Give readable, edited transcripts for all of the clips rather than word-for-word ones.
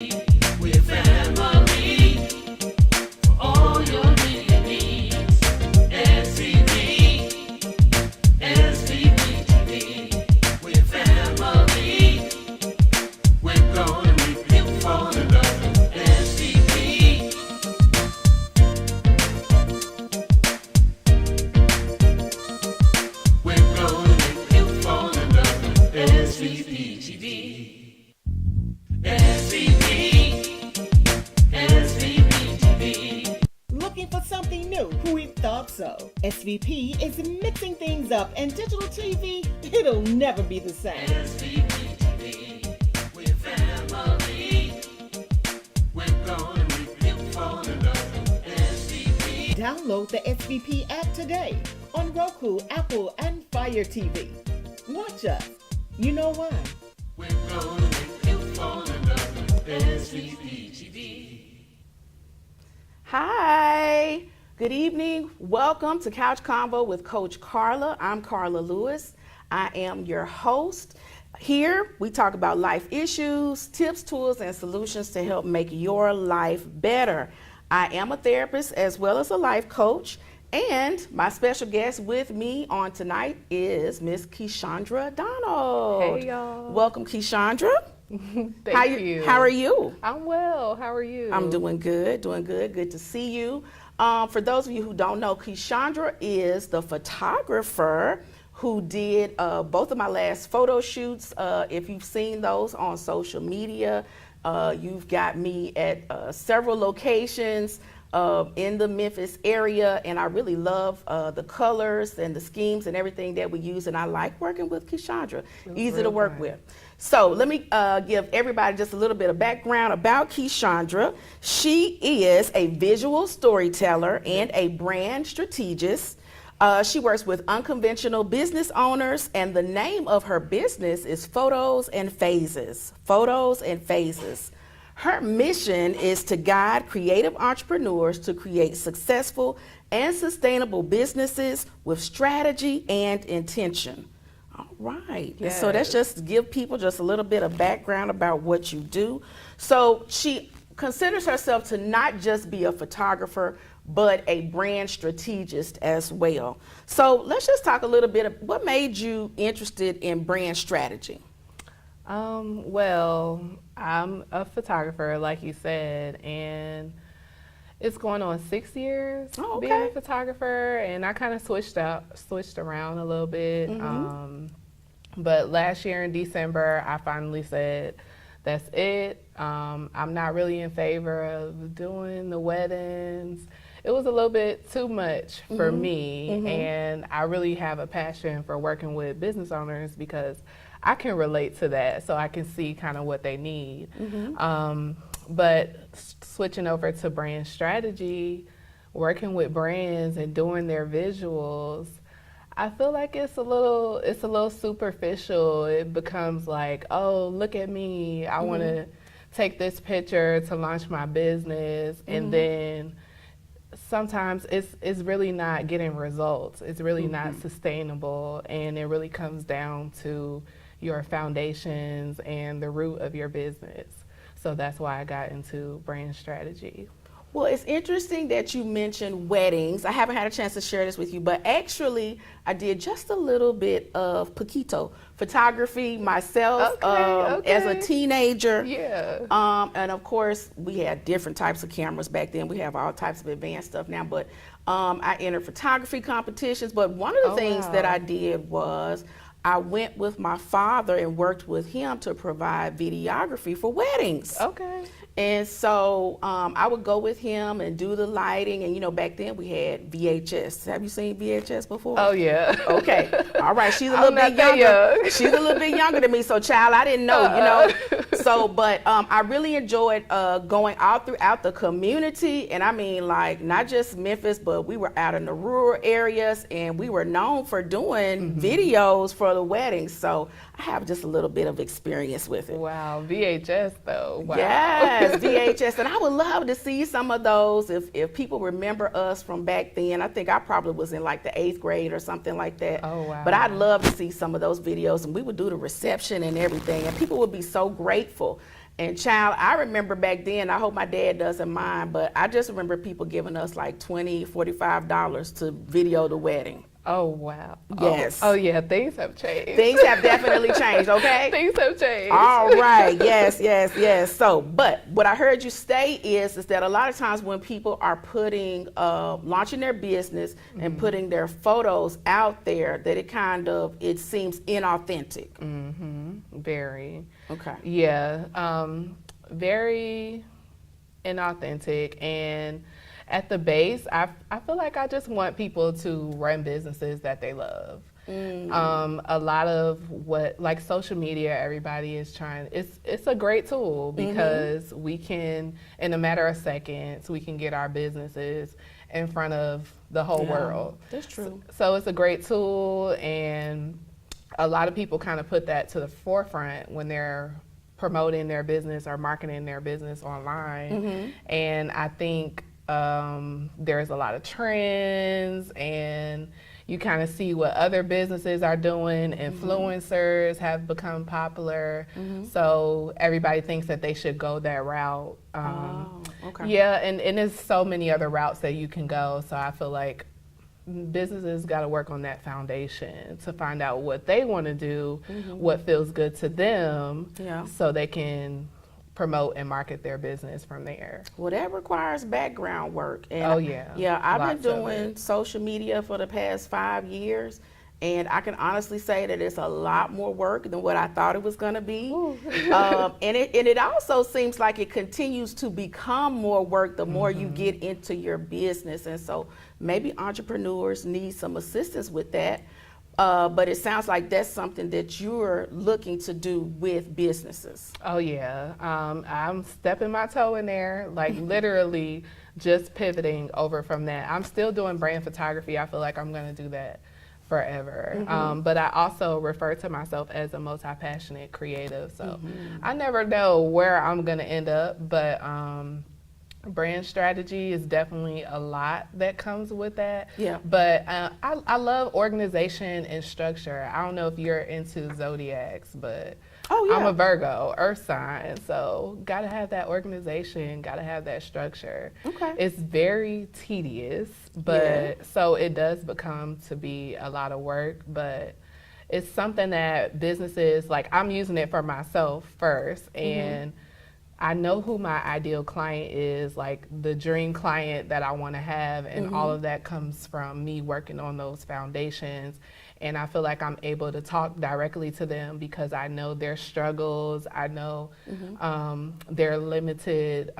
We're family for all your media needs. SVP, SVP TV. We're family. We're gonna make you fall in love with SVP. We're gonna make you fall in love with SVP TV. Looking for something new? We thought so. SVP is mixing things up, and digital TV, it'll never be the same. SVP TV, we're family. We're gonna make you fall in love with SVP. Download the SVP app today on Roku, Apple, and Fire TV. Watch us. You know why? We're gonna make you fall in love with SVP TV. Hi, good evening. Welcome to Couch Convo with Coach Karla. I'm Karla Lewis. I am your host. Here we talk about life issues, tips, tools, and solutions to help make your life better. I am a therapist as well as a life coach, and my special guest with me on tonight is Miss Keyshandra Donald. Hey, y'all. Welcome, Keyshandra. Thank you. How are you? I'm well. How are you? I'm doing good, Good to see you. For those of you who don't know, Keyshandra is the photographer who did both of my last photo shoots. If you've seen those on social media, you've got me at several locations in the Memphis area, and I really love the colors and the schemes and everything that we use, and I like working with Keyshandra. Easy to work with. So let me give everybody just a little bit of background about Keyshandra. She is a visual storyteller and a brand strategist. She works with unconventional business owners, and the name of her business is Photos and Phases. Photos and Phases. Her mission is to guide creative entrepreneurs to create successful and sustainable businesses with strategy and intention. All right. Yes. So that's just to give people just a little bit of background about what you do. So she considers herself to not just be a photographer, but a brand strategist as well. So let's just talk a little bit of what made you interested in brand strategy. Well, I'm a photographer, like you said, and it's going on 6 years being a photographer, and I kind of switched around a little bit. But last year in December, I finally said, that's it. I'm not really in favor of doing the weddings. It was a little bit too much for me, and I really have a passion for working with business owners because I can relate to that, so I can see kind of what they need. But switching over to brand strategy, working with brands and doing their visuals, I feel like it's a little superficial. It becomes like, oh, look at me. I want to take this picture to launch my business, and then sometimes it's really not getting results. It's really not sustainable, and it really comes down to your foundations and the root of your business. So that's why I got into brand strategy. Well, it's interesting that you mentioned weddings. I haven't had a chance to share this with you, but actually I did just a little bit of poquito photography myself as a teenager. Yeah. And of course, we had different types of cameras back then. We have all types of advanced stuff now, but I entered photography competitions. But one of the things that I did was I went with my father and worked with him to provide videography for weddings. Okay. And so I would go with him and do the lighting. And, you know, back then we had VHS. Have you seen VHS before? Oh, yeah. Okay. All right. She's a little bit younger. She's a little bit younger than me. So, child, I didn't know, you know. So, but I really enjoyed going all throughout the community. And I mean, like, not just Memphis, but we were out in the rural areas. And we were known for doing videos for the weddings. So I have just a little bit of experience with it. Wow. VHS, though. Wow. Yes. VHS, and I would love to see some of those if people remember us from back then. I think I probably was in like the 8th grade or something like that. Oh, wow. But I'd love to see some of those videos, and we would do the reception and everything, and people would be so grateful. And child, I remember back then, I hope my dad doesn't mind, but I just remember people giving us like $20, $45 to video the wedding. Oh, wow. Yes. Oh, yeah, things have changed. Things have definitely changed, okay? Things have changed. All right, yes. So, but what I heard you say is that a lot of times when people are putting, launching their business and putting their photos out there, that it seems inauthentic. Very. Okay. Yeah, very inauthentic. And at the base, I feel like I just want people to run businesses that they love. A lot of what, like social media, everybody is trying, it's a great tool because we can, in a matter of seconds, we can get our businesses in front of the whole world. That's true. So it's a great tool, and a lot of people kind of put that to the forefront when they're promoting their business or marketing their business online. And I think there's a lot of trends, and you kind of see what other businesses are doing. Influencers have become popular, so everybody thinks that they should go that route. Okay. Yeah, and there's so many other routes that you can go, so I feel like businesses got to work on that foundation to find out what they want to do, what feels good to them, so they can promote and market their business from there. Well, that requires background work. And I've been doing social media for the past 5 years, and I can honestly say that it's a lot more work than what I thought it was going to be. And it also seems like it continues to become more work the more you get into your business. And so maybe entrepreneurs need some assistance with that. But it sounds like that's something that you're looking to do with businesses. Oh yeah, I'm stepping my toe in there, like literally just pivoting over from that. I'm still doing brand photography. I feel like I'm gonna do that forever. But I also refer to myself as a multi-passionate creative. So I never know where I'm gonna end up, but brand strategy is definitely a lot that comes with that. Yeah. But I love organization and structure. I don't know if you're into zodiacs, but I'm a Virgo, earth sign, so gotta have that organization, gotta have that structure. Okay. It's very tedious, but so it does become to be a lot of work, but it's something that businesses, like I'm using it for myself first, and I know who my ideal client is, like the dream client that I want to have, and all of that comes from me working on those foundations. And I feel like I'm able to talk directly to them because I know their struggles, I know their limited,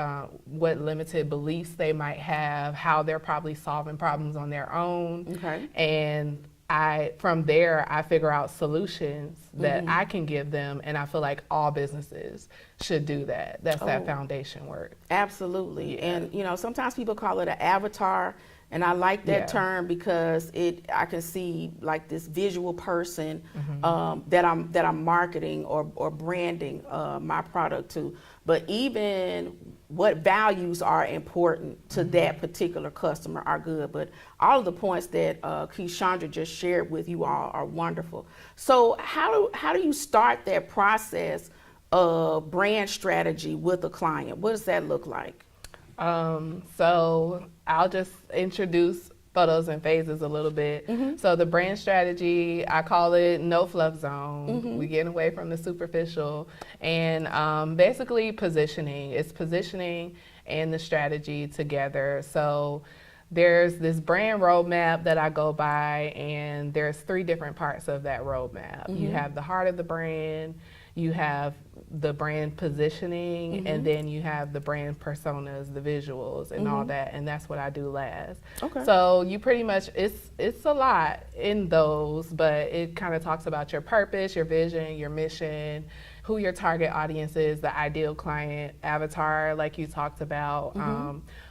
what limited beliefs they might have, how they're probably solving problems on their own. Okay. And from there, I figure out solutions that I can give them, and I feel like all businesses should do that. That's that foundation work. Absolutely. Yeah. And you know, sometimes people call it an avatar, and I like that term because I can see like this visual person that I'm marketing or branding my product to. But even what values are important to that particular customer are good. But all of the points that Keyshandra just shared with you all are wonderful. So how do you start that process of brand strategy with a client? What does that look like? So I'll just introduce photos and phases a little bit. So the brand strategy, I call it no fluff zone. We getting away from the superficial, and basically positioning. It's positioning and the strategy together. So there's this brand roadmap that I go by, and there's 3 different parts of that roadmap. You have the heart of the brand, you have the brand positioning, and then you have the brand personas, the visuals, and all that, and that's what I do last. Okay. So you pretty much, it's a lot in those, but it kind of talks about your purpose, your vision, your mission, who your target audience is, the ideal client avatar, like you talked about,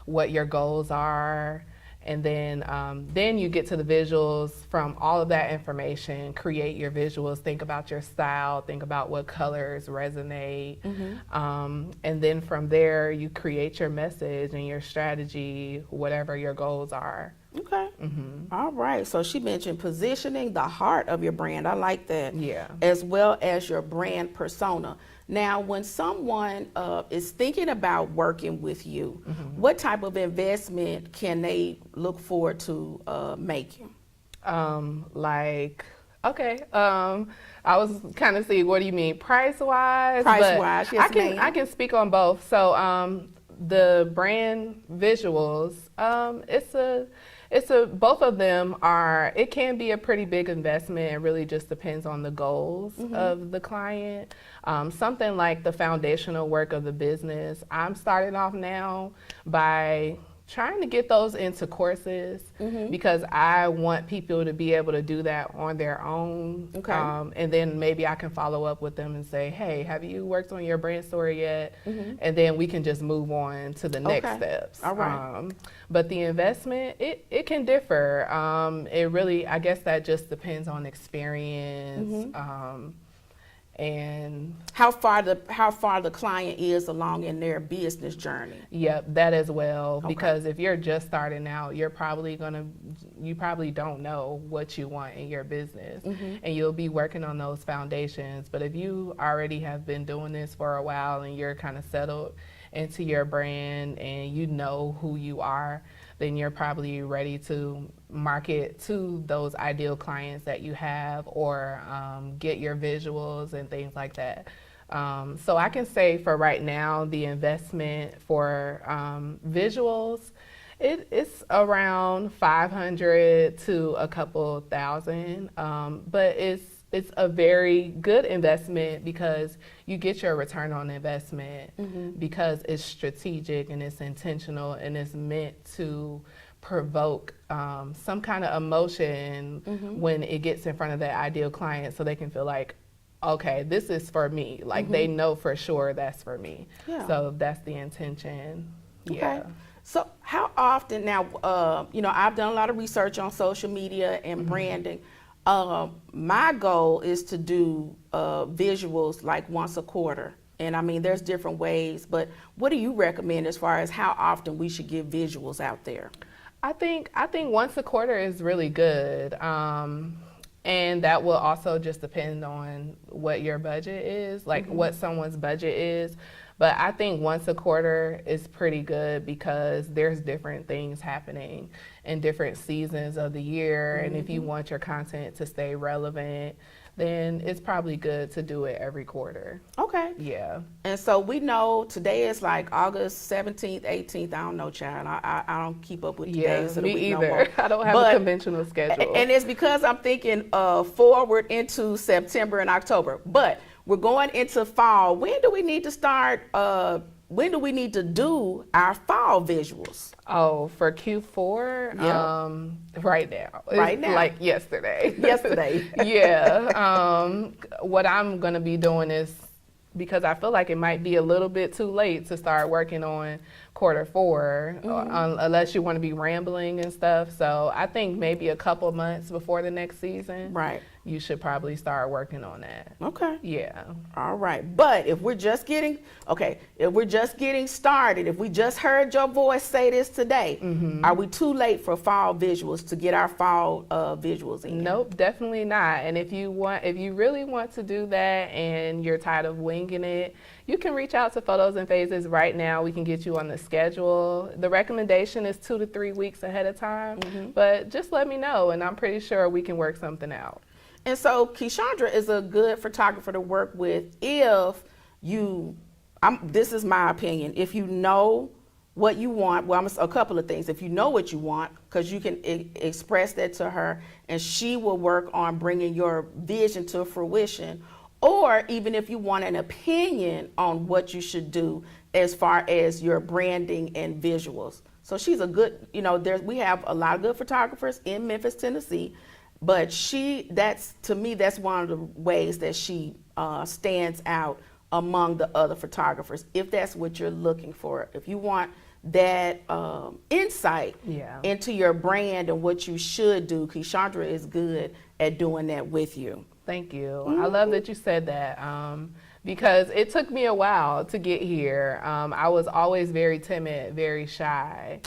what your goals are. And then you get to the visuals. From all of that information, create your visuals, think about your style, think about what colors resonate. And then from there, you create your message and your strategy, whatever your goals are. Okay. All right. So she mentioned positioning, the heart of your brand. I like that. Yeah. As well as your brand persona. Now, when someone is thinking about working with you, what type of investment can they look forward to making? Okay. I was kind of seeing, what do you mean, price wise? Price-wise, yes, ma'am. I can speak on both. So, the brand visuals, both of them are, it can be a pretty big investment. It really just depends on the goals of the client. Something like the foundational work of the business, I'm starting off now by trying to get those into courses because I want people to be able to do that on their own. Okay. And then maybe I can follow up with them and say, hey, have you worked on your brand story yet? And then we can just move on to the next steps. All right. But the investment, it can differ. It really, I guess that just depends on experience. And how far the client is along in their business journey. Yep, that as well. Because if you're just starting out, you probably don't know what you want in your business, and you'll be working on those foundations. But if you already have been doing this for a while and you're kind of settled into your brand and you know who you are, then you're probably ready to market to those ideal clients that you have, or get your visuals and things like that. So I can say for right now, the investment for visuals, it's around $500 to a couple thousand, but it's a very good investment because you get your return on investment because it's strategic and it's intentional and it's meant to provoke some kind of emotion when it gets in front of that ideal client, so they can feel like, okay, this is for me. Like they know for sure that's for me. Yeah. So that's the intention. Okay. Yeah. So how often now, I've done a lot of research on social media and branding. My goal is to do visuals like once a quarter. And I mean, there's different ways, but what do you recommend as far as how often we should give visuals out there? I think once a quarter is really good. And that will also just depend on what your budget is, like what someone's budget is. But I think once a quarter is pretty good because there's different things happening in different seasons of the year. And if you want your content to stay relevant, then it's probably good to do it every quarter. Okay. Yeah. And so we know today is like August 17th, 18th. I don't know, child. I don't keep up with the days of the week no more. I don't have a conventional schedule. And it's because I'm thinking forward into September and October. But we're going into fall. When do we need to start? When do we need to do our fall visuals? Oh, for Q4? Yeah. Right now. Right now. Like yesterday. Yesterday. Yeah. What I'm going to be doing is, because I feel like it might be a little bit too late to start working on Q4, unless you want to be rambling and stuff. So I think maybe a couple months before the next season. Right. You should probably start working on that. Okay. Yeah. All right. But if we're just getting started, if we just heard your voice say this today, are we too late for fall visuals to get our fall visuals in? Nope, definitely not. And if you really want to do that and you're tired of winging it, you can reach out to Photos and Phases right now. We can get you on the schedule. The recommendation is 2 to 3 weeks ahead of time, but just let me know and I'm pretty sure we can work something out. And so Keyshandra is a good photographer to work with if this is my opinion, if you know what you want, a couple of things. If you know what you want, because you can express that to her and she will work on bringing your vision to fruition. Or even if you want an opinion on what you should do as far as your branding and visuals. So she's a good, we have a lot of good photographers in Memphis, Tennessee. But that's one of the ways that she stands out among the other photographers, if that's what you're looking for. If you want that insight into your brand and what you should do, Keyshandra is good at doing that with you. Thank you. I love that you said that. Because it took me a while to get here. I was always very timid, very shy,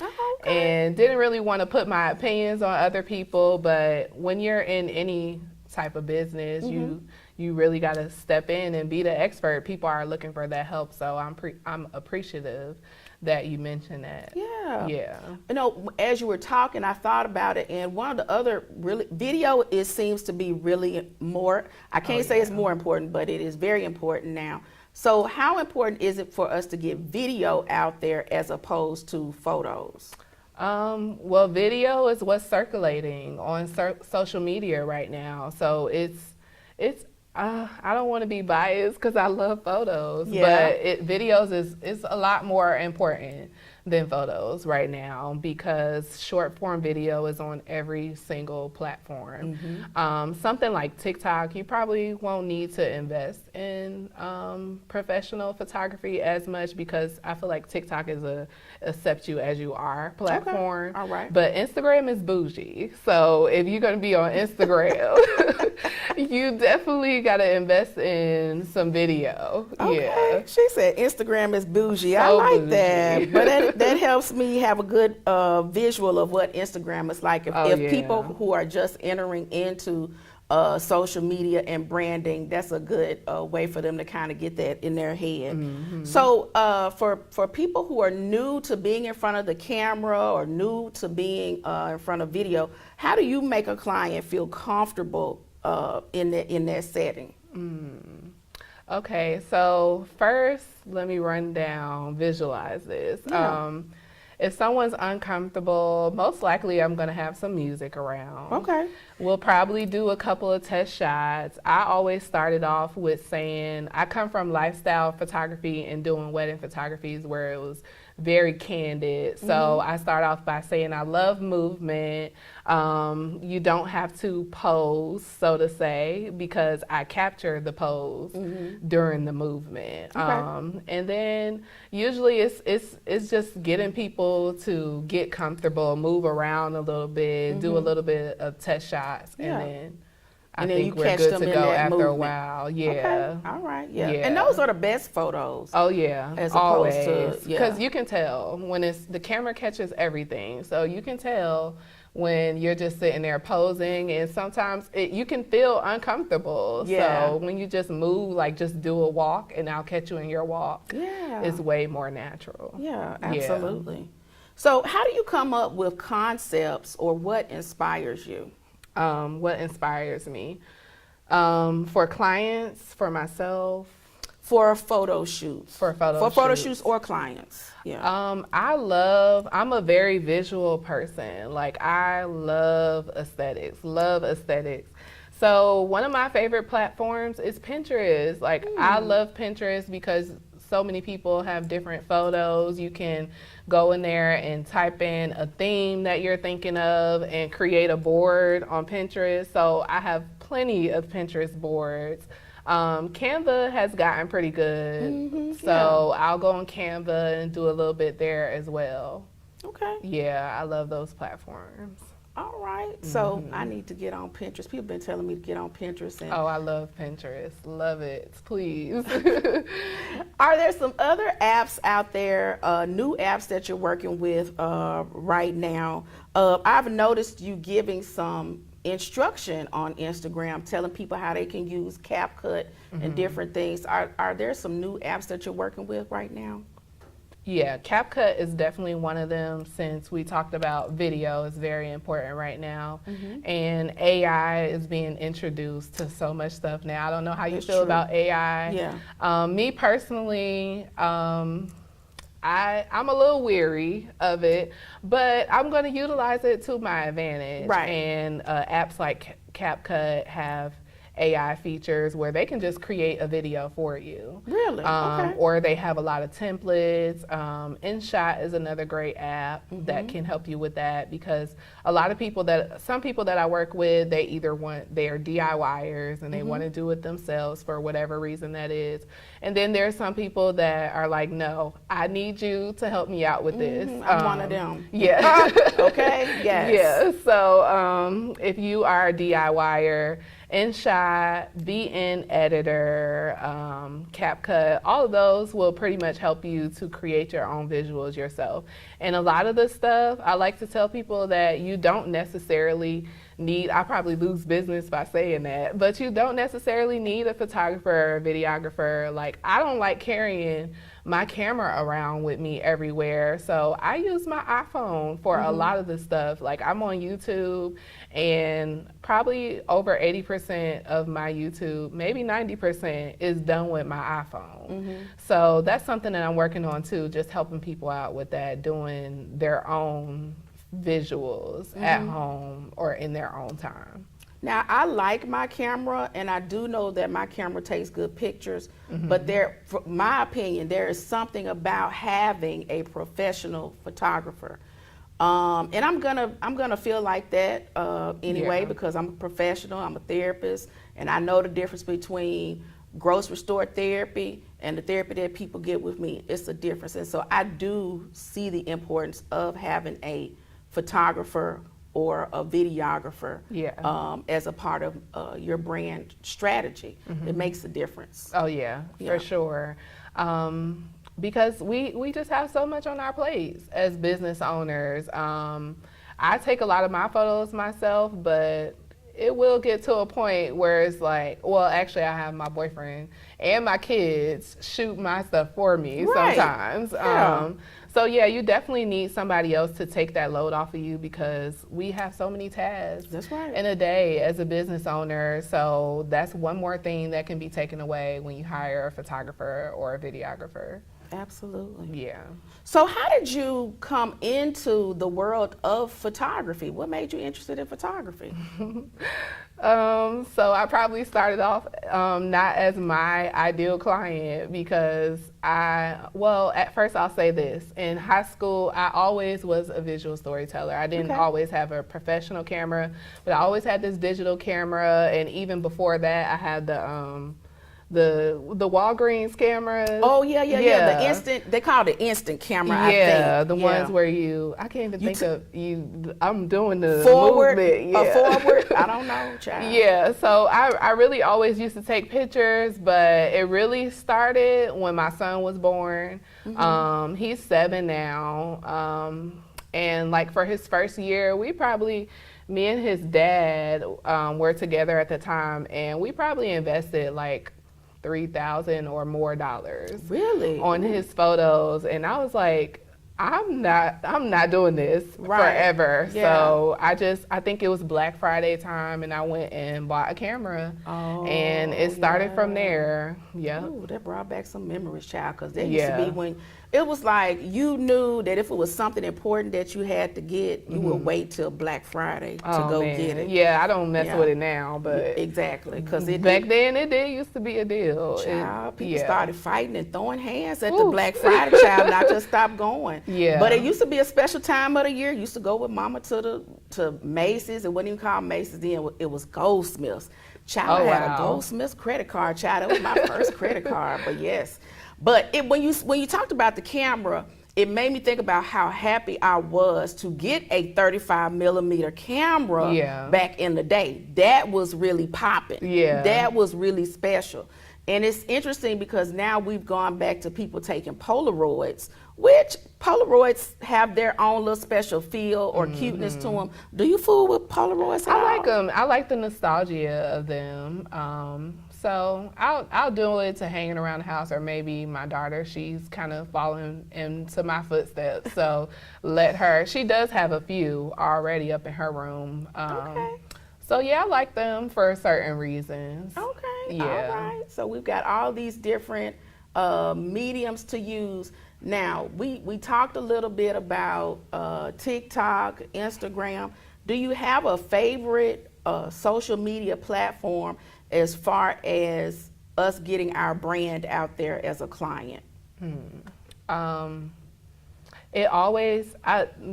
and didn't really want to put my opinions on other people. But when you're in any type of business, you you really got to step in and be the expert. People are looking for that help. So I'm appreciative that you mentioned that. Yeah. Yeah. You know, as you were talking, I thought about it, and one of the other video seems to be really more, I can't say it's more important, but it is very important now. So how important is it for us to get video out there as opposed to photos? Well, video is what's circulating on social media right now. So it's I don't want to be biased because I love photos, but videos is a lot more important than photos right now because short form video is on every single platform. Something like TikTok, you probably won't need to invest in professional photography as much because I feel like TikTok is a accept you as you are platform. Okay. All right. But Instagram is bougie. So if you're going to be on Instagram, you definitely got to invest in some video. Okay. Yeah. She said Instagram is bougie. I So like bougie. that. But that helps me have a good visual of what Instagram is like. If people who are just entering into social media and branding, that's a good way for them to kind of get that in their head. So for people who are new to being in front of the camera or new to being in front of video, how do you make a client feel comfortable in that setting? Okay, so first, let me visualize this. Yeah. If someone's uncomfortable, most likely I'm gonna have some music around. Okay. We'll probably do a couple of test shots. I always started off with saying, I come from lifestyle photography and doing wedding photographies where it was very candid. So I start off by saying I love movement. You don't have to pose, so to say, because I capture the pose during the movement. Okay. And then usually it's just getting people to get comfortable, move around a little bit, do a little bit of test shots, Yeah. and then I And then think you we're catch good them to in go that after a movement. while. Yeah. Okay. All right. Yeah. Yeah. And those are the best photos. Oh yeah, As opposed to- always, because you can tell when the camera catches everything, so you can tell when you're just sitting there posing, and sometimes you can feel uncomfortable. Yeah. So when you just move, like just do a walk, and I'll catch you in your walk. Yeah. It's way more natural. Yeah, absolutely. So how do you come up with concepts, or what inspires you? What inspires me for clients, for myself. For photo shoots. For photo shoots. shoots or clients. Yeah. I'm a very visual person. Like I love aesthetics. So one of my favorite platforms is Pinterest. Like I love Pinterest because so many people have different photos. You can go in there and type in a theme that you're thinking of and create a board on Pinterest. So I have plenty of Pinterest boards. Canva has gotten pretty good. So I'll go on Canva and do a little bit there as well. Okay. Yeah, I love those platforms. All right. So I need to get on Pinterest. People have been telling me to get on Pinterest. And Oh, I love Pinterest. Love it. Please. are there some other apps out there, new apps that you're working with right now? I've noticed you giving some instruction on Instagram, telling people how they can use CapCut and different things. Are there some new apps that you're working with right now? Yeah, CapCut is definitely one of them, since we talked about video is very important right now. And AI is being introduced to so much stuff now. I don't know how you That's feel true. about AI. Yeah. Me personally, I'm a little weary of it, but I'm going to utilize it to my advantage. Right. And apps like CapCut have AI features where they can just create a video for you. Really? Okay. Or they have a lot of templates. InShot is another great app that can help you with that, because some people that I work with, they are DIYers and they want to do it themselves for whatever reason that is. And then there's some people that are like, no, I need you to help me out with this. I'm one of them. Yeah. Okay. Yes. Yeah. So if you are a DIYer, InShot Capcut, VN Editor, CapCut, all of those will pretty much help you to create your own visuals yourself. And a lot of the stuff, I like to tell people that you don't necessarily need, I probably lose business by saying that, but you don't necessarily need a photographer or videographer. Like, I don't like carrying my camera around with me everywhere, so I use my iPhone for a lot of the stuff. Like, I'm on YouTube, and probably over 80% of my YouTube, maybe 90%, is done with my iPhone. So that's something that I'm working on too, just helping people out with that, doing their own visuals at home or in their own time. Now, I like my camera, and I do know that my camera takes good pictures, but for my opinion, there is something about having a professional photographer. And I'm gonna feel like that anyway, because I'm a professional, I'm a therapist, and I know the difference between grocery store therapy and the therapy that people get with me. It's a difference. And so I do see the importance of having a photographer or a videographer as a part of your brand strategy. It makes a difference. Oh yeah, for sure. Because we just have so much on our plates as business owners. I take a lot of my photos myself, but it will get to a point where it's like, well, actually I have my boyfriend and my kids shoot my stuff for me sometimes. So yeah, you definitely need somebody else to take that load off of you, because we have so many tasks in a day as a business owner. So that's one more thing that can be taken away when you hire a photographer or a videographer. Absolutely. Yeah. So how did you come into the world of photography? What made you interested in photography? So I probably started off not as my ideal client, because at first I'll say this. In high school, I always was a visual storyteller. I didn't always have a professional camera, but I always had this digital camera. And even before that, I had the Walgreens cameras. Oh yeah. The instant, they call it the instant camera. I think. The ones where I can't even think of you. I'm doing the forward. movement. Forward. I don't know, child. Yeah. So I really always used to take pictures, but it really started when my son was born. He's 7 now, and like for his first year, me and his dad were together at the time, and we probably invested like $3,000 or more on his photos. And I was like, I'm not doing this forever. So I think it was Black Friday time, and I went and bought a camera, and it started from there. Ooh, that brought back some memories, child, because there used to be when it was like you knew that if it was something important that you had to get, you would wait till Black Friday to go get it. Yeah, I don't mess with it now, but exactly, because back then it did used to be a deal. Child, people started fighting and throwing hands at the Black Friday, child, and I just stopped going. But it used to be a special time of the year. Used to go with Mama to Macy's. It wasn't even called Macy's then. It was Goldsmiths. Child, I had a Goldsmiths credit card. Child, that was my first credit card. But yes. But when you talked about the camera, it made me think about how happy I was to get a 35 millimeter camera back in the day. That was really popping. That was really special. And it's interesting because now we've gone back to people taking Polaroids, which Polaroids have their own little special feel or cuteness to them. Do you fool with Polaroids at all? I like them. I like the nostalgia of them. So I'll do it to hanging around the house, or maybe my daughter, she's kind of following into my footsteps. So she does have a few already up in her room. So yeah, I like them for certain reasons. Okay, all right. So we've got all these different mediums to use. Now, we talked a little bit about TikTok, Instagram. Do you have a favorite social media platform as far as us getting our brand out there as a client?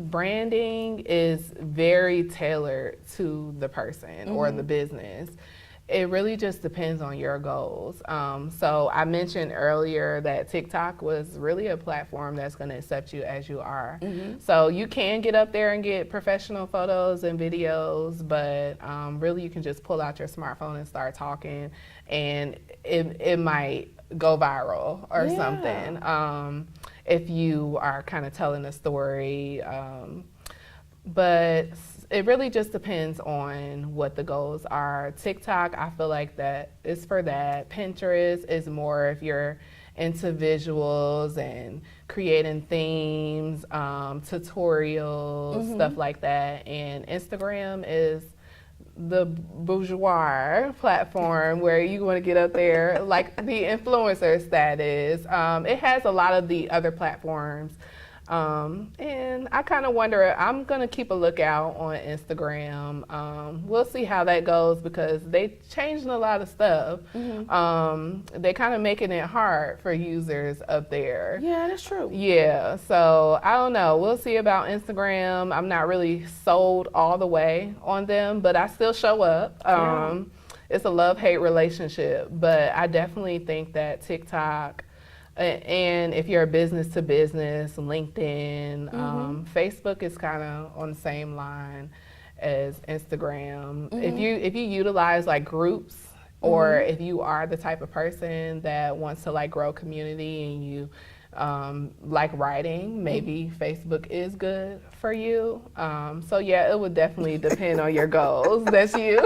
Branding is very tailored to the person or the business. It really just depends on your goals. So I mentioned earlier that TikTok was really a platform that's going to accept you as you are. So you can get up there and get professional photos and videos, but really you can just pull out your smartphone and start talking, and it might go viral or something if you are kind of telling a story. But it really just depends on what the goals are. TikTok, I feel like that is for that. Pinterest is more if you're into visuals and creating themes, tutorials, stuff like that. And Instagram is the bourgeois platform where you want to get up there, like the influencer status. It has a lot of the other platforms. And I kind of wonder, I'm going to keep a lookout on Instagram. We'll see how that goes because they changing a lot of stuff. They kind of making it hard for users up there. Yeah, that's true. Yeah, so I don't know. We'll see about Instagram. I'm not really sold all the way on them, but I still show up. It's a love-hate relationship, but I definitely think that TikTok, and if you're a business to business, LinkedIn, Facebook is kind of on the same line as Instagram. If you utilize like groups, or if you are the type of person that wants to like grow community and you like writing, maybe Facebook is good for you. So yeah, it would definitely depend on your goals. That's you.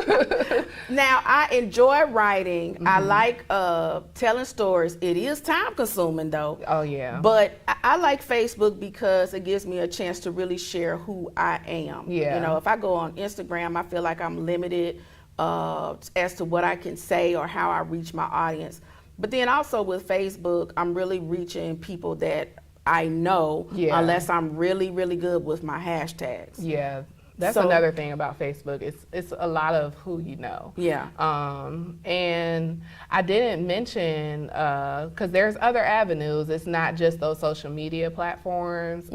Now, I enjoy writing. I like telling stories. It is time consuming though. Oh yeah. But I like Facebook because it gives me a chance to really share who I am. Yeah. You know, if I go on Instagram, I feel like I'm limited as to what I can say or how I reach my audience. But then also with Facebook, I'm really reaching people that I know, unless I'm really, really good with my hashtags. Yeah, that's another thing about Facebook. It's a lot of who you know. Yeah. And I didn't mention, because there's other avenues. It's not just those social media platforms.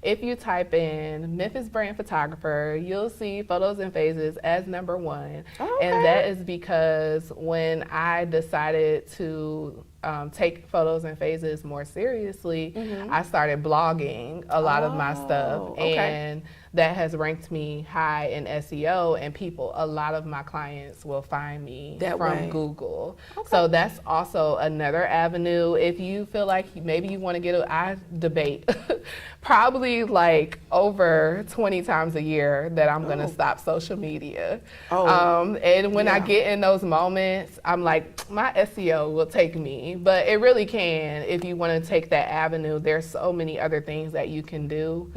If you type in Memphis brand photographer, you'll see photos and phases as #1. And that is because when I decided to take photos and phases more seriously, I started blogging a lot of my stuff, and that has ranked me high in SEO, and a lot of my clients will find me from Google. So that's also another avenue. If you feel like maybe you want to I debate probably like over 20 times a year that I'm going to stop social media. And when I get in those moments, I'm like, my SEO will take me. But it really can if you want to take that avenue. There's so many other things that you can do,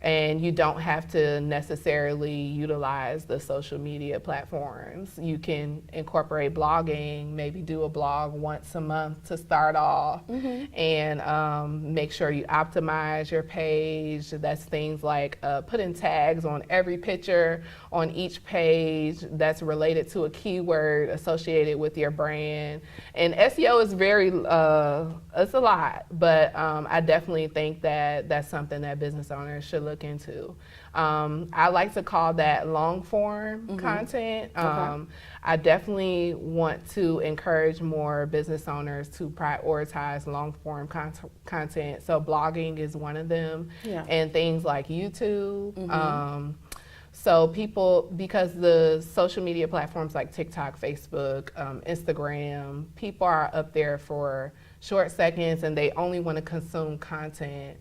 and you don't have to necessarily utilize the social media platforms. You can incorporate blogging, maybe do a blog once a month to start off, and make sure you optimize your page. That's things like putting tags on every picture on each page that's related to a keyword associated with your brand. And SEO is very, it's a lot, but I definitely think that that's something that business owners should look into. I like to call that long form content. I definitely want to encourage more business owners to prioritize long form content. So blogging is one of them, and things like YouTube. So people, because the social media platforms like TikTok, Facebook, Instagram, people are up there for short seconds and they only want to consume content.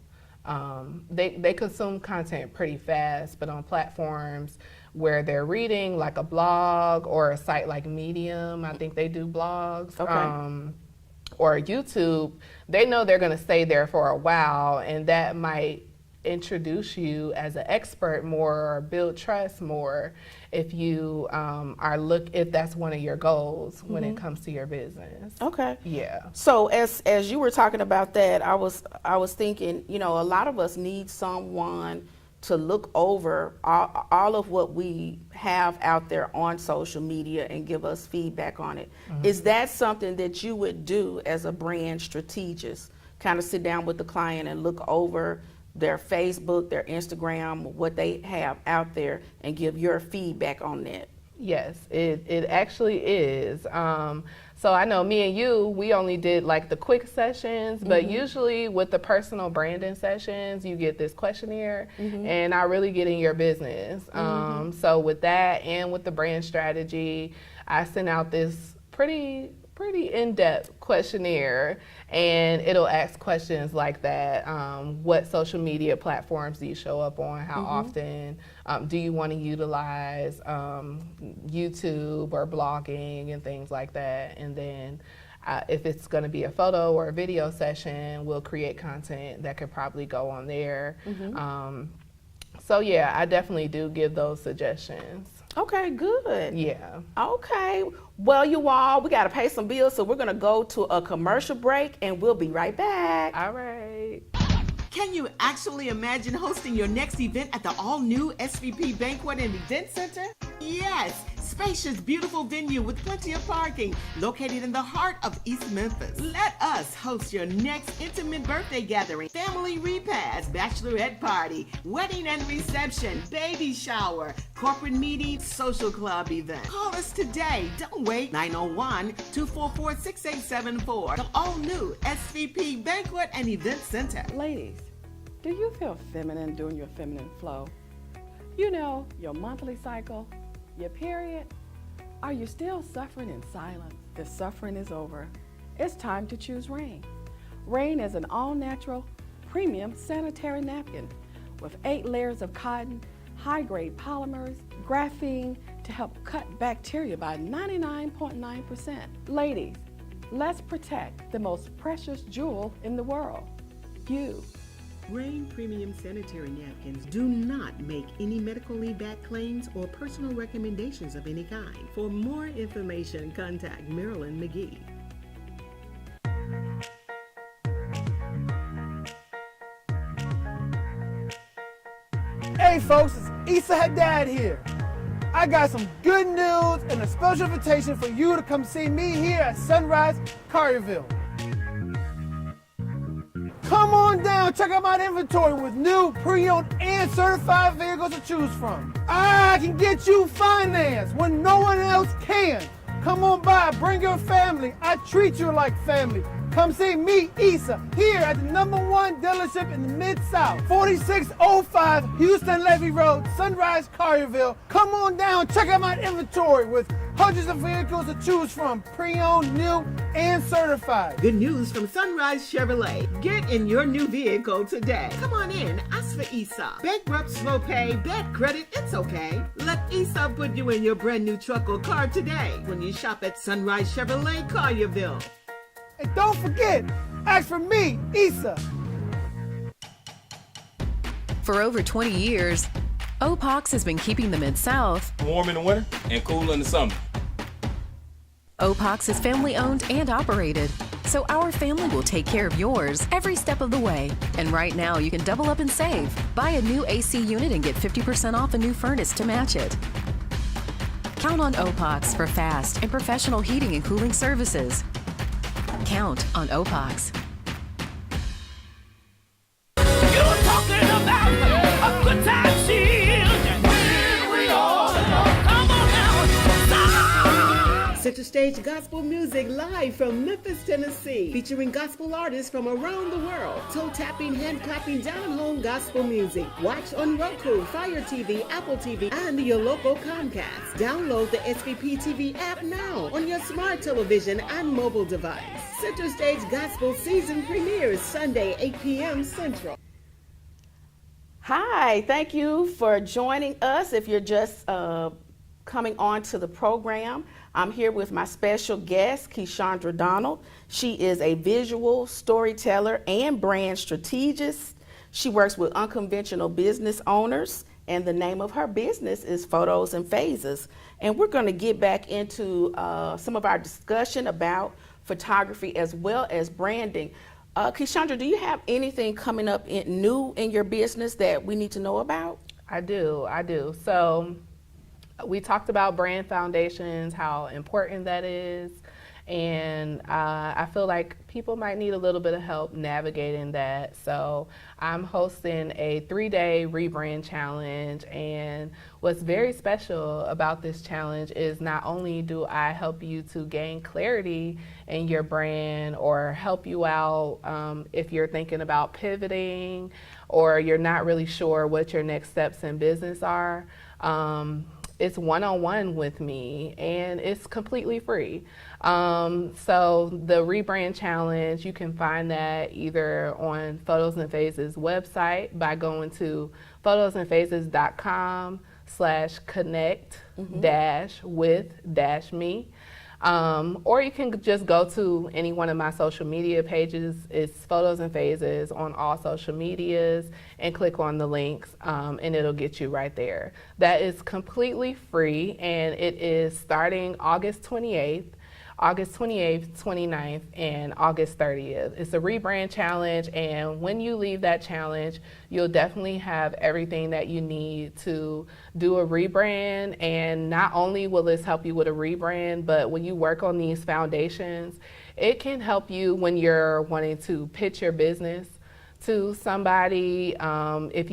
They consume content pretty fast, but on platforms where they're reading, like a blog or a site like Medium, I think they do blogs, or YouTube, they know they're going to stay there for a while, and that might introduce you as an expert more or build trust more if you if that's one of your goals when it comes to your business. Yeah. So as you were talking about that, I was thinking, you know, a lot of us need someone to look over all of what we have out there on social media and give us feedback on it. Is that something that you would do as a brand strategist? Kind of sit down with the client and look over their Facebook, their Instagram, what they have out there, and give your feedback on that? Yes, it actually is. So I know me and you, we only did like the quick sessions, but usually with the personal branding sessions, you get this questionnaire and I really get in your business. So with that and with the brand strategy, I sent out this pretty in-depth questionnaire, and it'll ask questions like that. What social media platforms do you show up on? How often? Do you want to utilize YouTube or blogging and things like that? And then if it's going to be a photo or a video session, we'll create content that could probably go on there. So yeah, I definitely do give those suggestions. Okay, good. Yeah. Okay. Well, you all, we got to pay some bills, so we're going to go to a commercial break, and we'll be right back. All right. Can you actually imagine hosting your next event at the all-new SVP Banquet and Event Center? Yes, spacious, beautiful venue with plenty of parking, located in the heart of East Memphis. Let us host your next intimate birthday gathering, family repast, bachelorette party, wedding and reception, baby shower, corporate meeting, social club event. Call us today. Don't wait. 901-244-6874. The all-new SVP Banquet and Event Center. Ladies, do you feel feminine during your feminine flow? You know, your monthly cycle, your period? Are you still suffering in silence? The suffering is over. It's time to choose Rain. Rain is an all-natural, premium sanitary napkin with 8 layers of cotton, high-grade polymers, graphene to help cut bacteria by 99.9%. Ladies, let's protect the most precious jewel in the world, you. Rain Premium Sanitary Napkins do not make any medically backed claims or personal recommendations of any kind. For more information, contact Marilyn McGee. Hey folks, it's Issa Haddad here. I got some good news and a special invitation for you to come see me here at Sunrise Collierville. Come on down, check out my inventory with new, pre-owned, and certified vehicles to choose from. I can get you finance when no one else can. Come on by, bring your family. I treat you like family. Come see me, Issa, here at the #1 dealership in the Mid-South, 4605 Houston Levy Road, Sunrise Collierville. Come on down, check out my inventory with hundreds of vehicles to choose from, pre-owned, new, and certified. Good news from Sunrise Chevrolet. Get in your new vehicle today. Come on in, ask for Issa. Bankrupt, slow pay, bad credit, it's okay. Let Issa put you in your brand new truck or car today when you shop at Sunrise Chevrolet Collierville. And don't forget, ask for me, Issa. For over 20 years, OPOX has been keeping the Mid-South warm in the winter and cool in the summer. OPOX is family owned and operated, so our family will take care of yours every step of the way. And right now, you can double up and save. Buy a new AC unit and get 50% off a new furnace to match it. Count on OPOX for fast and professional heating and cooling services. Count on OPOX. You're talking about a good time shield. When we all come on now. Center Stage Gospel Music live from Memphis, Tennessee, featuring gospel artists from around the world. Toe-tapping, hand-clapping, down-home gospel music. Watch on Roku, Fire TV, Apple TV, and your local Comcast. Download the SVP TV app now on your smart television and mobile device. Center Stage Gospel season premieres Sunday, 8 p.m. Central. Hi, thank you for joining us. If you're just coming on to the program, I'm here with my special guest, Keyshandra Donald. She is a visual storyteller and brand strategist. She works with unconventional business owners, and the name of her business is Photos and Phases. And we're going to get back into some of our discussion about photography as well as branding. Keyshandra, do you have anything coming up new in your business that we need to know about? I do. So we talked about brand foundations, how important that is. And I feel like people might need a little bit of help navigating that. So I'm hosting a 3-day rebrand challenge, and what's very special about this challenge is not only do I help you to gain clarity in your brand or help you out if you're thinking about pivoting or you're not really sure what your next steps in business are. It's one-on-one with me, and it's completely free. So the rebrand challenge, you can find that either on Photos and Phases website by going to photosandphases.com/connect-with-me. Or you can just go to any one of my social media pages. It's Photos and Phases on all social medias, and click on the links, and it'll get you right there. That is completely free, and it is starting August 28th, 29th, and August 30th. It's a rebrand challenge, and when you leave that challenge, you'll definitely have everything that you need to do a rebrand. And not only will this help you with a rebrand, but when you work on these foundations, it can help you when you're wanting to pitch your business to somebody. It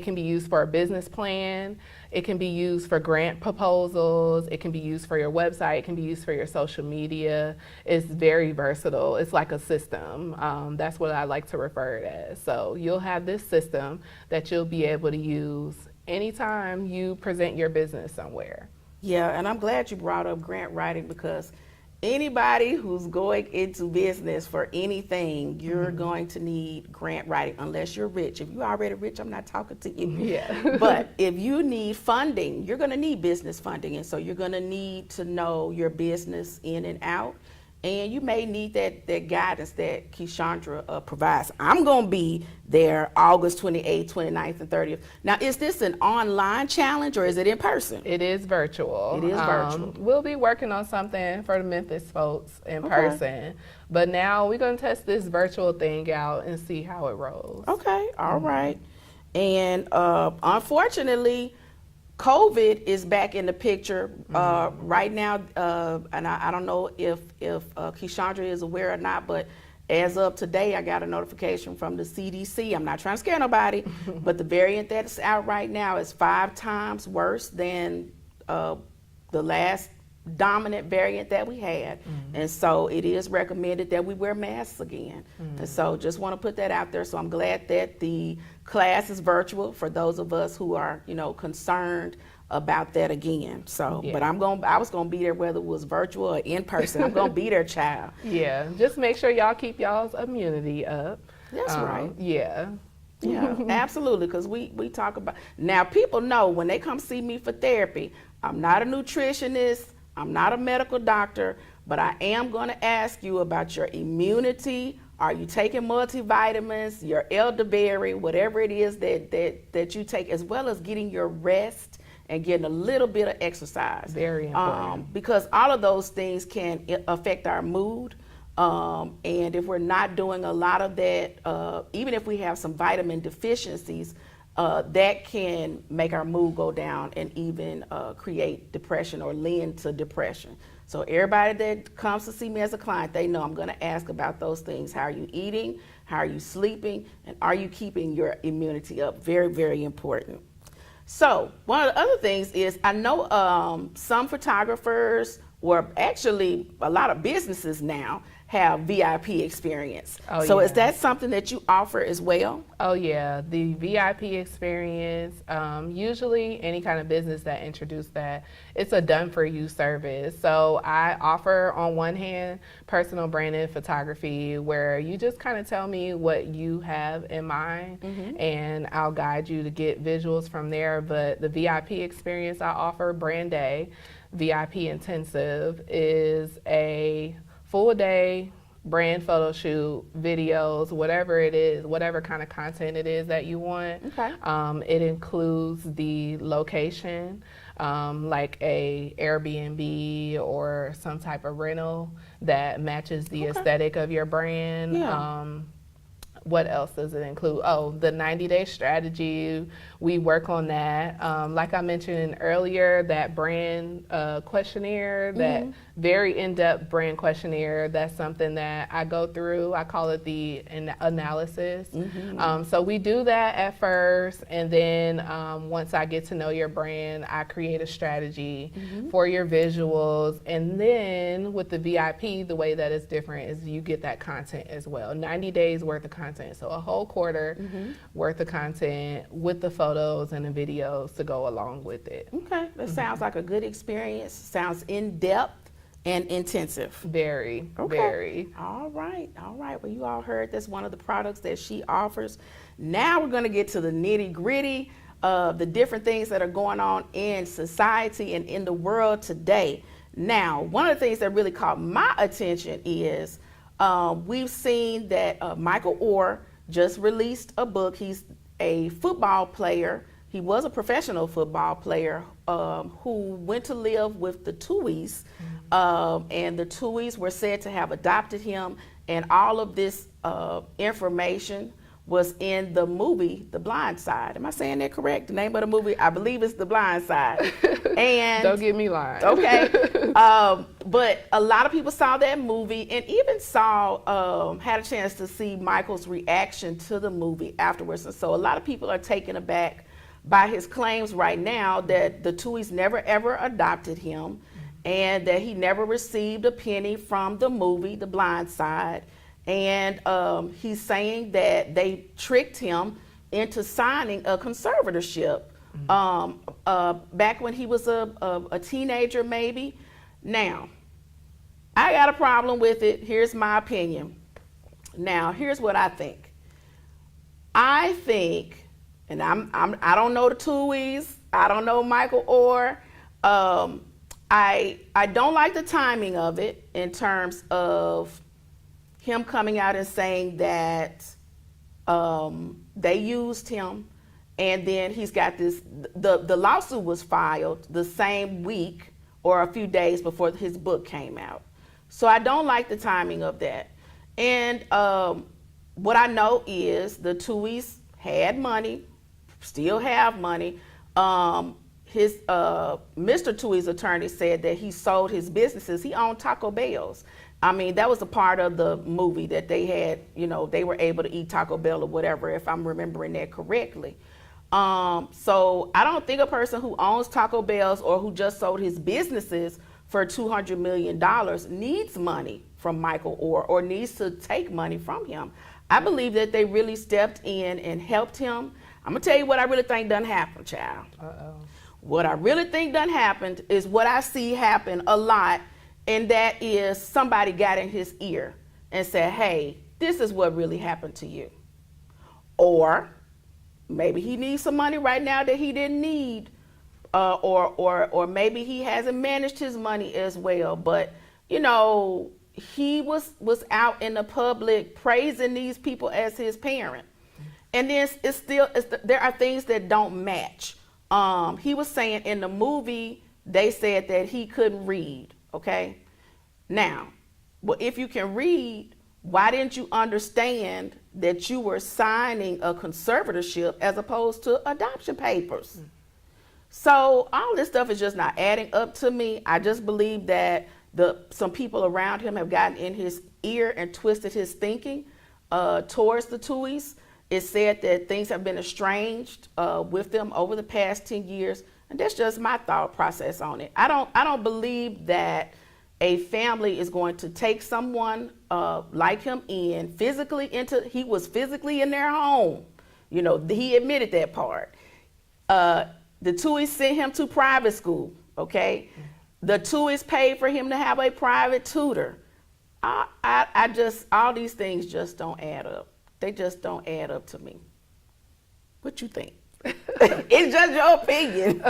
can be used for a business plan. It can be used for grant proposals. It can be used for your website. It can be used for your social media. It's very versatile. It's like a system. That's what I like to refer it as. So you'll have this system that you'll be able to use anytime you present your business somewhere. Yeah, and I'm glad you brought up grant writing, because anybody who's going into business for anything, you're going to need grant writing, unless you're rich. If you're already rich, I'm not talking to you. Yeah. But if you need funding, you're going to need business funding. And so you're going to need to know your business in and out. And you may need that guidance that Keyshandra provides. I'm going to be there August 28th, 29th, and 30th. Now, is this an online challenge or is it in person? It is virtual. It is virtual. We'll be working on something for the Memphis folks in person. But now we're going to test this virtual thing out and see how it rolls. Okay, all right. And unfortunately, COVID is back in the picture right now, and I don't know if Keyshandra is aware or not, but as of today, I got a notification from the CDC. I'm not trying to scare nobody, but the variant that's out right now is 5 times worse than the last dominant variant that we had. And so it is recommended that we wear masks again. And so just want to put that out there. So I'm glad that the class is virtual for those of us who are, concerned about that again. So, Yeah. but I was gonna be there whether it was virtual or in person. I'm gonna be there, child. Yeah, just make sure y'all keep y'all's immunity up. That's right. Yeah. Yeah, absolutely, because we talk about, now people know when they come see me for therapy, I'm not a nutritionist, I'm not a medical doctor, but I am going to ask you about your immunity. Are you taking multivitamins, your elderberry, whatever it is that you take, as well as getting your rest and getting a little bit of exercise. Very important. Because all of those things can affect our mood. And if we're not doing a lot of that, even if we have some vitamin deficiencies, that can make our mood go down and even create depression or lend to depression. So everybody that comes to see me as a client, they know I'm going to ask about those things. How are you eating? How are you sleeping? And are you keeping your immunity up? Very, very important. So one of the other things is, I know some photographers, or actually a lot of businesses now, have VIP experience. Oh, so yeah. Is that something that you offer as well? Oh yeah, the VIP experience, usually any kind of business that introduce that, it's a done for you service. So I offer, on one hand, personal branded photography, where you just kind of tell me what you have in mind, and I'll guide you to get visuals from there. But the VIP experience I offer, Brand Day VIP Intensive, is a full day brand photo shoot, videos, whatever it is, whatever kind of content it is that you want. Okay. It includes the location, like a Airbnb or some type of rental that matches the aesthetic of your brand. Yeah. What else does it include? Oh, the 90-day strategy. We work on that. Like I mentioned earlier, that brand questionnaire, that very in-depth brand questionnaire, that's something that I go through. I call it the analysis. So we do that at first, and then once I get to know your brand, I create a strategy for your visuals. And then with the VIP, the way that it's different is you get that content as well. 90 days worth of content. So a whole quarter worth of content with the photos and the videos to go along with it. Okay, that sounds like a good experience. Sounds in-depth and intensive. Very, Okay. very. All right. Well, you all heard that's one of the products that she offers. Now we're going to get to the nitty-gritty of the different things that are going on in society and in the world today. Now, one of the things that really caught my attention is we've seen that Michael Oher just released a book. He's a football player. He was a professional football player who went to live with the Tuohys, and the Tuohys were said to have adopted him, and all of this information was in the movie The Blind Side. Am I saying that correct? The name of the movie, I believe it's The Blind Side. And Don't get me lying. okay. But a lot of people saw that movie and even had a chance to see Michael's reaction to the movie afterwards. And so a lot of people are taken aback by his claims right now that the Tuohys never ever adopted him and that he never received a penny from the movie The Blind Side. And he's saying that they tricked him into signing a conservatorship back when he was a teenager, maybe. Now, I got a problem with it. Here's my opinion. Now, here's what I think. I think, and I don't know the Tuohys, I don't know Michael Oher. I don't like the timing of it in terms of him coming out and saying that they used him, and then he's got this, the lawsuit was filed the same week or a few days before his book came out. So I don't like the timing of that. And what I know is the Tuohys had money, still have money. His Mr. Tuohy's attorney said that he sold his businesses. He owned Taco Bell's. I mean, that was a part of the movie that they had, they were able to eat Taco Bell or whatever, if I'm remembering that correctly. So I don't think a person who owns Taco Bell's or who just sold his businesses for $200 million needs money from Michael Oher or needs to take money from him. I believe that they really stepped in and helped him. I'm gonna tell you what I really think done happened, child. What I really think done happened is what I see happen a lot, and that is somebody got in his ear and said, hey, this is what really happened to you. Or maybe he needs some money right now that he didn't need, or maybe he hasn't managed his money as well. But, he was out in the public praising these people as his parent. And then there are things that don't match. He was saying in the movie, they said that he couldn't read. Okay. Now, well, if you can read, why didn't you understand that you were signing a conservatorship as opposed to adoption papers? So all this stuff is just not adding up to me. I just believe that some people around him have gotten in his ear and twisted his thinking towards the Tuohys. It's said that things have been estranged with them over the past 10 years. And that's just my thought process on it. I don't believe that a family is going to take someone like him he was physically in their home. He admitted that part. The Tuohys sent him to private school, okay? The Tuohys paid for him to have a private tutor. All these things just don't add up. They just don't add up to me. What you think? It's just your opinion.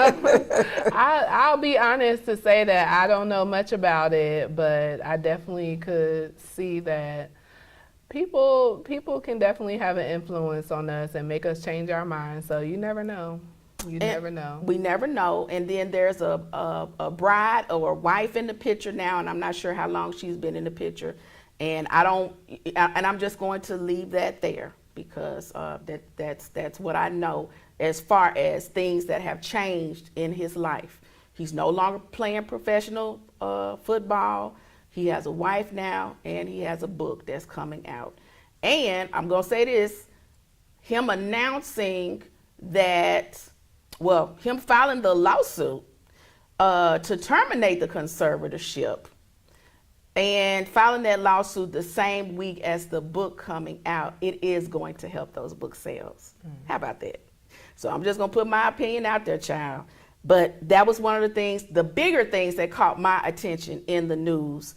I'll be honest to say that I don't know much about it, but I definitely could see that people can definitely have an influence on us and make us change our minds. So you never know. Never know. We never know. And then there's a bride or a wife in the picture now, and I'm not sure how long she's been in the picture. And I'm just going to leave that there. because that's what I know as far as things that have changed in his life. He's no longer playing professional football. He has a wife now, and he has a book that's coming out. And I'm going to say this, him announcing that, well, him filing the lawsuit to terminate the conservatorship and filing that lawsuit the same week as the book coming out, it is going to help those book sales. How about that? So I'm just going to put my opinion out there, child. But that was one of the things, the bigger things that caught my attention in the news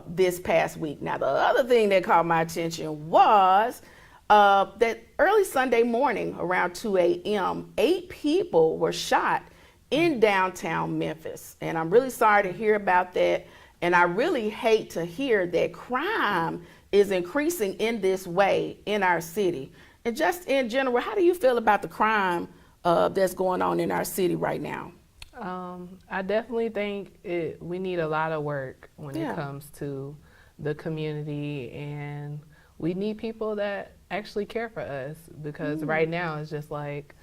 this past week. Now, the other thing that caught my attention was that early Sunday morning around 2 a.m., 8 people were shot in downtown Memphis. And I'm really sorry to hear about that. And I really hate to hear that crime is increasing in this way in our city. And just in general, how do you feel about the crime that's going on in our city right now? I definitely think we need a lot of work when it comes to the community, and we need people that actually care for us, because right now it's just like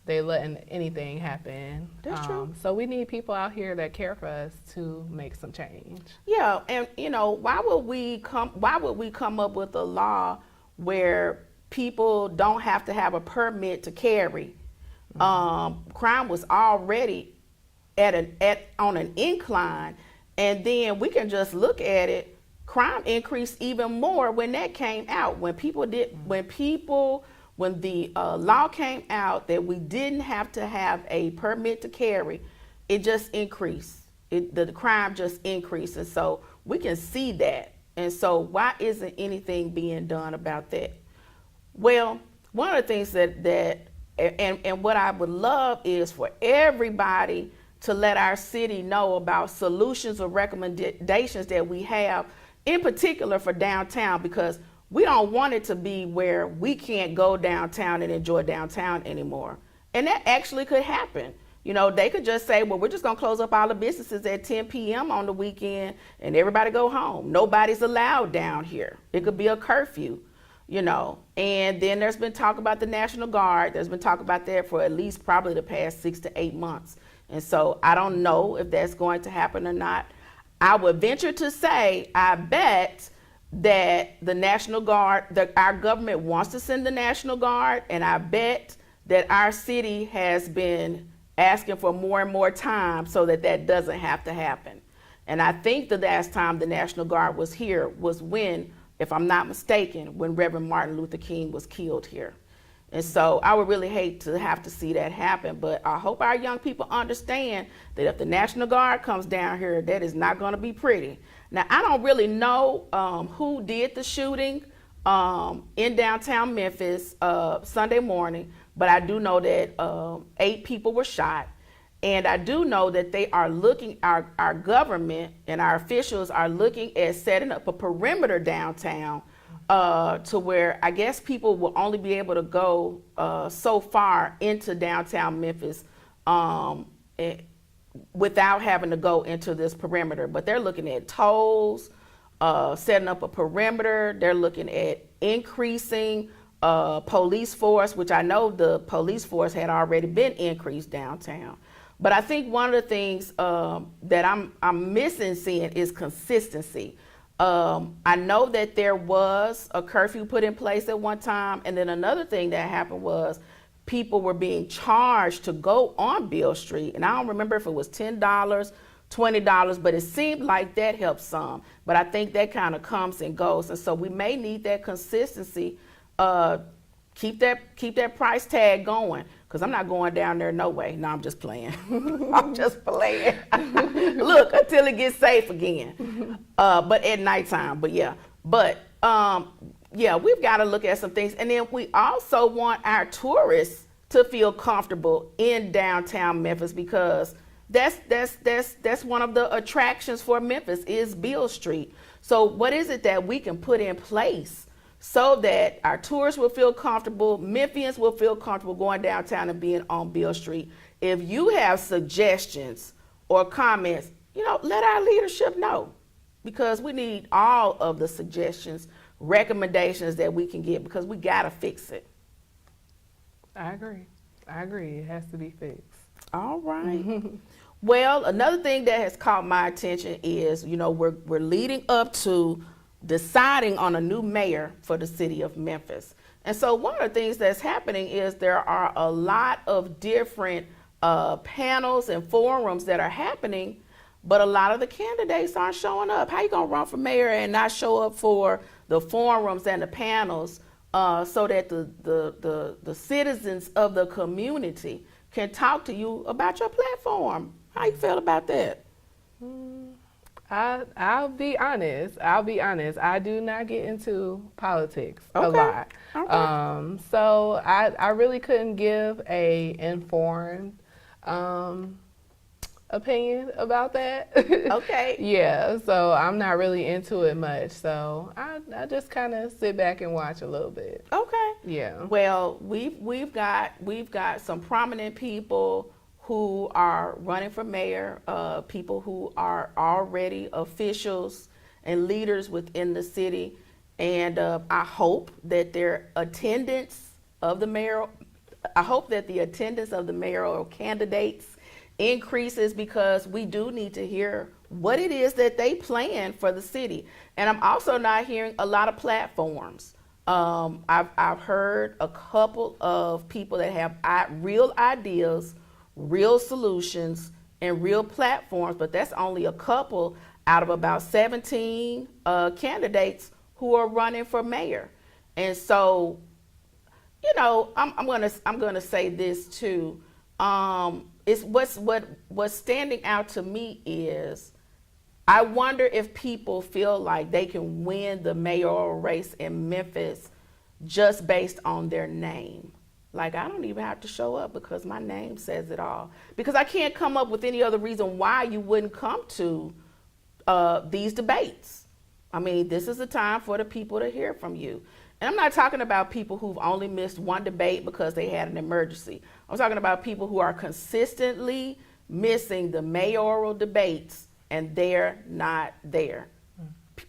they letting anything happen. That's true. So we need people out here that care for us to make some change. Yeah, and you know, why would we come up with a law where people don't have to have a permit to carry? Crime was already on an incline, and then we can just look at it. Crime increased even more when that came out. When the law came out that we didn't have to have a permit to carry, it just increased. The crime just increased, and so we can see that. And so why isn't anything being done about that? Well, one of the things and what I would love is for everybody to let our city know about solutions or recommendations that we have, in particular for downtown, because we don't want it to be where we can't go downtown and enjoy downtown anymore. And that actually could happen. You know, they could just say, well, we're just going to close up all the businesses at 10 p.m. on the weekend and everybody go home. Nobody's allowed down here. It could be a curfew, you know. And then there's been talk about the National Guard. There's been talk about that for at least probably the past 6 to 8 months. And so I don't know if that's going to happen or not. I would venture to say, I bet that the National Guard, that our government wants to send the National Guard, and I bet that our city has been asking for more and more time so that doesn't have to happen. And I think the last time the National Guard was here was when, if I'm not mistaken, when Reverend Martin Luther King was killed here. And so I would really hate to have to see that happen, but I hope our young people understand that if the National Guard comes down here, that is not going to be pretty. Now, I don't really know who did the shooting in downtown Memphis Sunday morning, but I do know that 8 people were shot. And I do know that they are looking, our government and our officials are looking at setting up a perimeter downtown to where I guess people will only be able to go so far into downtown Memphis without having to go into this perimeter. But they're looking at tolls, setting up a perimeter. They're looking at increasing police force, which I know the police force had already been increased downtown. But I think one of the things that I'm missing seeing is consistency. I know that there was a curfew put in place at one time, and then another thing that happened was people were being charged to go on Beale Street, and I don't remember if it was $10, $20, but it seemed like that helped some. But I think that kind of comes and goes, and so we may need that consistency. Keep that price tag going, because I'm not going down there no way. No, I'm just playing. I'm just playing. Look, until it gets safe again. But at nighttime, but yeah. But yeah, we've got to look at some things. And then we also want our tourists to feel comfortable in downtown Memphis, because that's one of the attractions for Memphis is Beale Street. So what is it that we can put in place so that our tourists will feel comfortable, Memphians will feel comfortable going downtown and being on Beale Street? If you have suggestions or comments, you know, let our leadership know, because we need all of the suggestions recommendations that we can get, because we gotta fix it. I agree. It has to be fixed. All right. Well, another thing that has caught my attention is, we're leading up to deciding on a new mayor for the city of Memphis. And so one of the things that's happening is there are a lot of different panels and forums that are happening, but a lot of the candidates aren't showing up. How you gonna run for mayor and not show up for the forums and the panels so that the citizens of the community can talk to you about your platform? How you feel about that? I'll be honest. I do not get into politics a Okay. lot. All right. So I really couldn't give a informed opinion about that. Okay. Yeah, so I'm not really into it much. So I just kind of sit back and watch a little bit. Okay. Yeah. Well, we've got some prominent people who are running for mayor, people who are already officials and leaders within the city, and I hope that the attendance of the mayoral candidates increases, because we do need to hear what it is that they plan for the city. And I'm also not hearing a lot of platforms. I've heard a couple of people that have real ideas, real solutions, and real platforms, but that's only a couple out of about 17 candidates who are running for mayor. And so, I'm gonna say this too. It's what's standing out to me is, I wonder if people feel like they can win the mayoral race in Memphis just based on their name. Like, I don't even have to show up because my name says it all. Because I can't come up with any other reason why you wouldn't come to these debates. I mean, this is the time for the people to hear from you. And I'm not talking about people who've only missed one debate because they had an emergency. I'm talking about people who are consistently missing the mayoral debates and they're not there.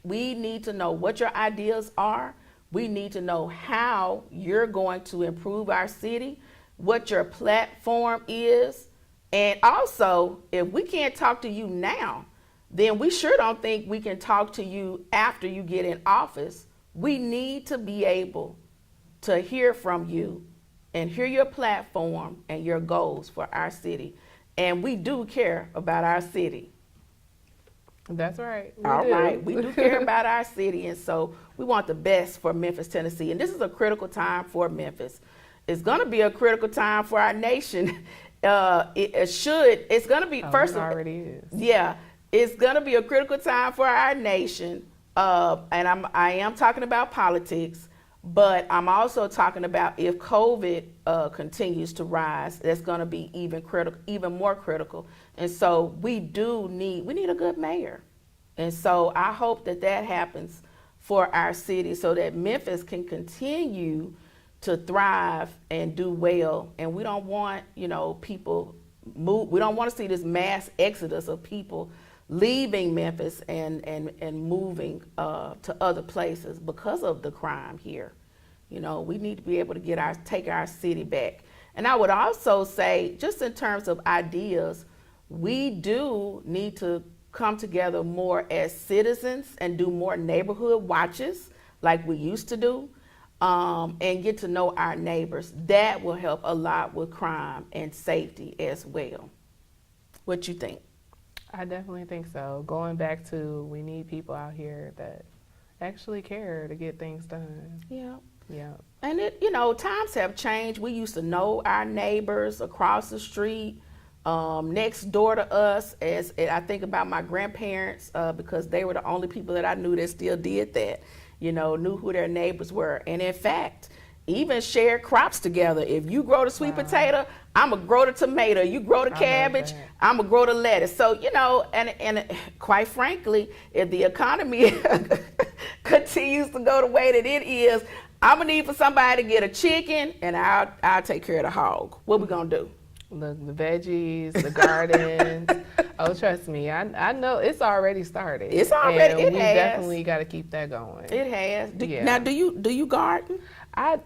We need to know what your ideas are. We need to know how you're going to improve our city, what your platform is. And also, if we can't talk to you now, then we sure don't think we can talk to you after you get in office. We need to be able to hear from you and hear your platform and your goals for our city. And we do care about our city. That's right. All right. We do care about our city, and so we want the best for Memphis, Tennessee. And this is a critical time for Memphis. It's going to be a critical time for our nation. It's going to be, first of all, already is. Yeah, it's going to be a critical time for our nation. And I am talking about politics, but I'm also talking about if COVID continues to rise, that's going to be even more critical. And so we need a good mayor. And so I hope that happens for our city so that Memphis can continue to thrive and do well. And we don't want, people move. We don't want to see this mass exodus of people leaving Memphis and moving to other places because of the crime here. We need to be able to take our city back. And I would also say, just in terms of ideas, we do need to come together more as citizens and do more neighborhood watches like we used to do, and get to know our neighbors. That will help a lot with crime and safety as well. What you think? I definitely think so. Going back to, we need people out here that actually care to get things done. Yeah. Yeah. And times have changed. We used to know our neighbors across the street, next door to us. As I think about my grandparents, because they were the only people that I knew that still did that, knew who their neighbors were. And in fact, even shared crops together. If you grow the sweet potato, I'm going to grow the tomato. You grow the cabbage, I'm going to grow the lettuce. So, and quite frankly, if the economy continues to go the way that it is, I'm going to need for somebody to get a chicken, and I'll take care of the hog. What we going to do? The veggies, the gardens. Oh, trust me, I know it's already started. It's already. And we definitely got to keep that going. It has. Yeah. Now, do you garden? I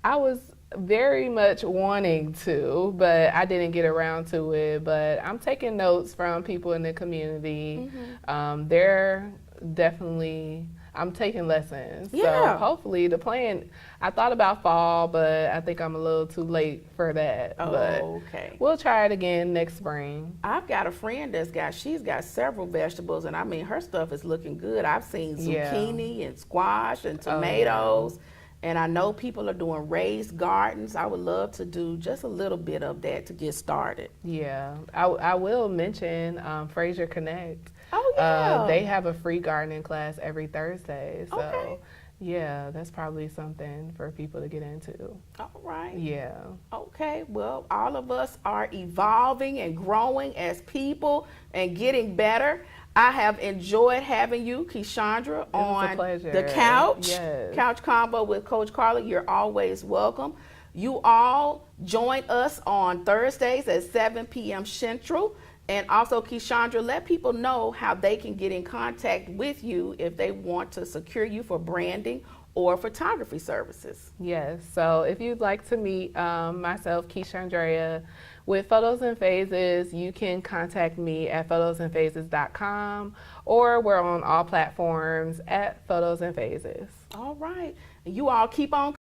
was very much wanting to, but I didn't get around to it. But I'm taking notes from people in the community. They're definitely. I'm taking lessons. Yeah. So hopefully the plan, I thought about fall, but I think I'm a little too late for that. Oh, but okay. We'll try it again next spring. I've got a friend she's got several vegetables, and I mean, her stuff is looking good. I've seen zucchini and squash and tomatoes, and I know people are doing raised gardens. I would love to do just a little bit of that to get started. Yeah, I will mention Fraser Connect. Oh, yeah. They have a free gardening class every Thursday. So, Okay. yeah, that's probably something for people to get into. All right. Yeah. Okay, well, all of us are evolving and growing as people and getting better. I have enjoyed having you, Keyshandra, on the couch. Yes. Couch Convo with Coach Karla. You're always welcome. You all join us on Thursdays at 7 p.m. Central. And also, Keyshandra, let people know how they can get in contact with you if they want to secure you for branding or photography services. Yes, so if you'd like to meet myself, Keyshandra, with Photos and Phases, you can contact me at photosandphases.com, or we're on all platforms at Photos and Phases. All right. You all keep on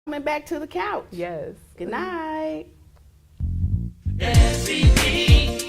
coming back to the couch. Yes. Good night. SVP.